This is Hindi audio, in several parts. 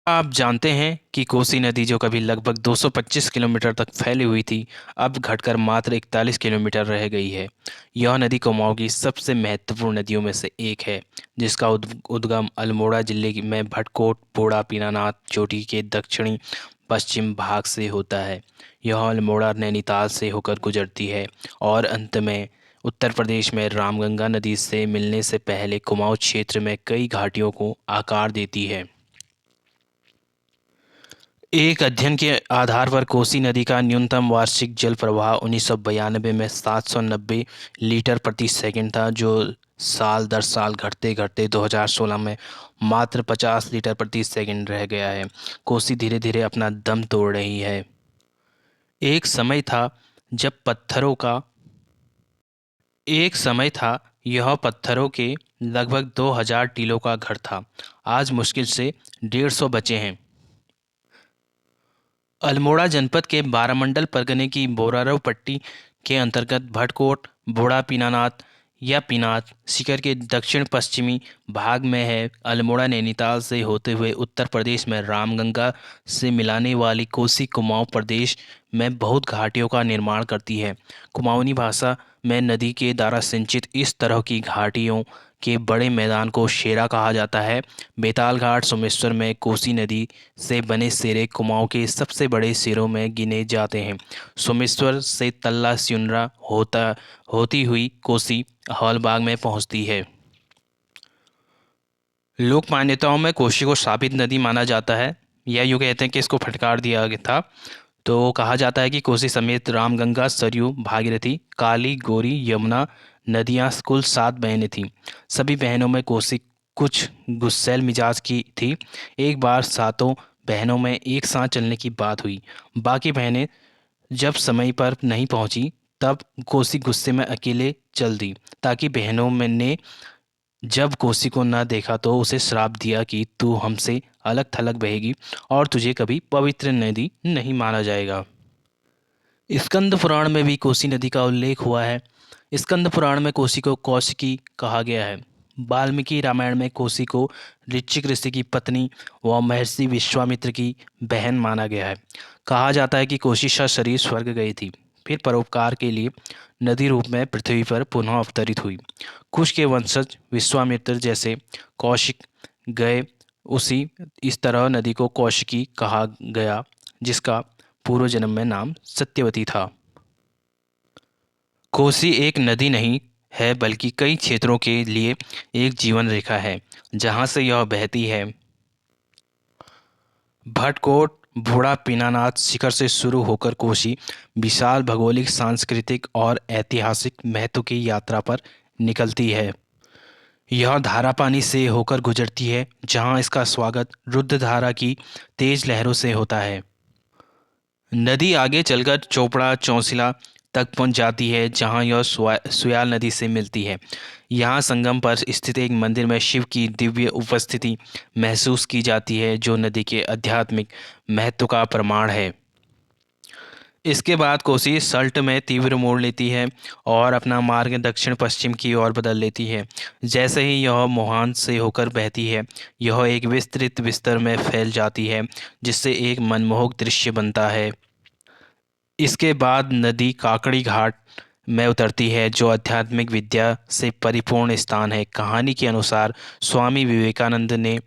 आप जानते हैं कि कोसी नदी जो कभी लगभग 225 किलोमीटर तक फैली हुई थी, अब घटकर मात्र 41 किलोमीटर रह गई है। यह नदी कुमाऊं की सबसे महत्वपूर्ण नदियों में से एक है, जिसका उद्गम अल्मोड़ा जिले में भटकोट बूढ़ा पीनानाथ चोटी के दक्षिणी पश्चिम भाग से होता है। यह अल्मोड़ा नैनीताल से होकर गुजरती है और अंत में उत्तर प्रदेश में रामगंगा नदी से मिलने से पहले कुमाऊं क्षेत्र में कई घाटियों को आकार देती है। एक अध्ययन के आधार पर कोसी नदी का न्यूनतम वार्षिक जल प्रवाह 1992 में 790 लीटर प्रति सेकंड था, जो साल दर साल घटते घटते 2016 में मात्र 50 लीटर प्रति सेकंड रह गया है। कोसी धीरे धीरे अपना दम तोड़ रही है। एक समय था जब पत्थरों का एक समय था यह पत्थरों के लगभग 2000 टीलों का घर था। आज मुश्किल से 150 बचे हैं। अल्मोड़ा जनपद के बारामंडल परगने की बोरारव पट्टी के अंतर्गत भटकोट बूढ़ा पीनानाथ या पीनात सीकर के दक्षिण पश्चिमी भाग में है। अल्मोड़ा नैनीताल से होते हुए उत्तर प्रदेश में रामगंगा से मिलाने वाली कोसी कुमाऊं प्रदेश में बहुत घाटियों का निर्माण करती है। कुमाऊनी भाषा में नदी के द्वारा सिंचित इस तरह की घाटियों के बड़े मैदान को शेरा कहा जाता है। बेताल घाट सोमेश्वर में कोसी नदी से बने सिरे कुमाऊं के सबसे बड़े सिरों में गिने जाते हैं। सोमेश्वर से तल्ला स्युनरा होती हुई कोसी हौलबाग में पहुंचती है। लोक मान्यताओं में कोसी को श्रापित नदी माना जाता है, या यूँ कहते हैं कि इसको फटकार दिया गया था। तो कहा जाता है कि कोसी समेत रामगंगा सरयू भागीरथी काली गौरी यमुना नदियाँ कुल 7 बहनें थीं। सभी बहनों में कोसी कुछ गुस्सैल मिजाज की थी। एक बार सातों बहनों में एक साथ चलने की बात हुई। बाकी बहनें जब समय पर नहीं पहुंची, तब कोसी गुस्से में अकेले चल दी, ताकि बहनों में ने जब कोसी को न देखा तो उसे श्राप दिया कि तू हमसे अलग थलग बहेगी और तुझे कभी पवित्र नदी नहीं माना जाएगा। स्कंद पुराण में भी कोसी नदी का उल्लेख हुआ है। स्कंद पुराण में कोसी को कौशिकी कहा गया है। वाल्मीकि रामायण में कोसी को ऋक्षिक ऋषि की पत्नी व महर्षि विश्वामित्र की बहन माना गया है। कहा जाता है कि कोसी शरीर स्वर्ग गई थी, फिर परोपकार के लिए नदी रूप में पृथ्वी पर पुनः अवतरित हुई। कुश के वंशज विश्वामित्र जैसे कौशिक गए, उसी इस तरह नदी को कौशिकी कहा गया, जिसका पूर्व जन्म में नाम सत्यवती था। कोसी एक नदी नहीं है, बल्कि कई क्षेत्रों के लिए एक जीवन रेखा है, जहाँ से यह बहती है। भटकोट बूढ़ा पीनानाथ शिखर से शुरू होकर कोसी विशाल भौगोलिक, सांस्कृतिक और ऐतिहासिक महत्व की यात्रा पर निकलती है। यह धारा पानी से होकर गुजरती है, जहाँ इसका स्वागत रुद्रधारा की तेज लहरों से होता है। नदी आगे चलकर चोपड़ा चौसिला तक पहुंच जाती है, जहां यह सुयाल नदी से मिलती है। यहां संगम पर स्थित एक मंदिर में शिव की दिव्य उपस्थिति महसूस की जाती है, जो नदी के आध्यात्मिक महत्व का प्रमाण है। इसके बाद कोसी सल्ट में तीव्र मोड़ लेती है और अपना मार्ग दक्षिण पश्चिम की ओर बदल लेती है। जैसे ही यह मोहान से होकर बहती है, यह एक विस्तृत विस्तर में फैल जाती है, जिससे एक मनमोहक दृश्य बनता है। इसके बाद नदी काकड़ी घाट में उतरती है, जो आध्यात्मिक विद्या से परिपूर्ण स्थान है। कहानी के अनुसार स्वामी विवेकानंद ने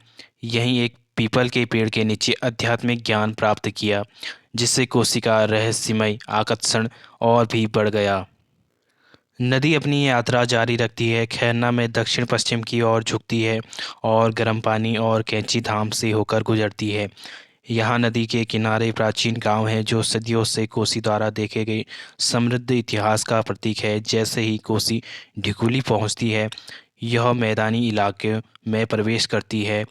यहीं एक पीपल के पेड़ के नीचे आध्यात्मिक ज्ञान प्राप्त किया, जिससे कोसी का रहस्यमय आकर्षण और भी बढ़ गया। नदी अपनी यात्रा जारी रखती है, खैरना में दक्षिण पश्चिम की ओर झुकती है और गर्म पानी और कैंची धाम से होकर गुजरती है। यहाँ नदी के किनारे प्राचीन गांव हैं, जो सदियों से कोसी द्वारा देखे गए समृद्ध इतिहास का प्रतीक है। जैसे ही कोसी ढिकुली पहुँचती है, यह मैदानी इलाके में प्रवेश करती है,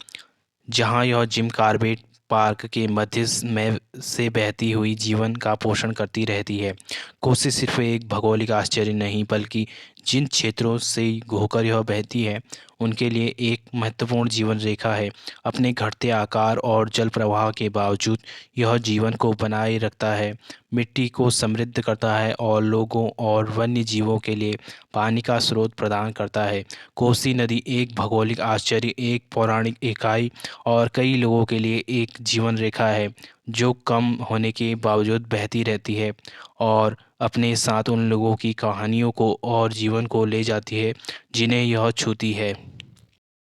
जहाँ यह जिम कार्बेट पार्क के मध्य में से बहती हुई जीवन का पोषण करती रहती है। कोसी सिर्फ एक भौगोलिक आश्चर्य नहीं, बल्कि जिन क्षेत्रों से होकर यह बहती है उनके लिए एक महत्वपूर्ण जीवन रेखा है। अपने घटते आकार और जल प्रवाह के बावजूद यह जीवन को बनाए रखता है, मिट्टी को समृद्ध करता है और लोगों और वन्य जीवों के लिए पानी का स्रोत प्रदान करता है। कोसी नदी एक भौगोलिक आश्चर्य, एक पौराणिक इकाई और कई लोगों के लिए एक जीवन रेखा है जो कम होने के बावजूद बहती रहती है और अपने साथ उन लोगों की कहानियों को और जीवन को ले जाती है जिन्हें यह छूती है।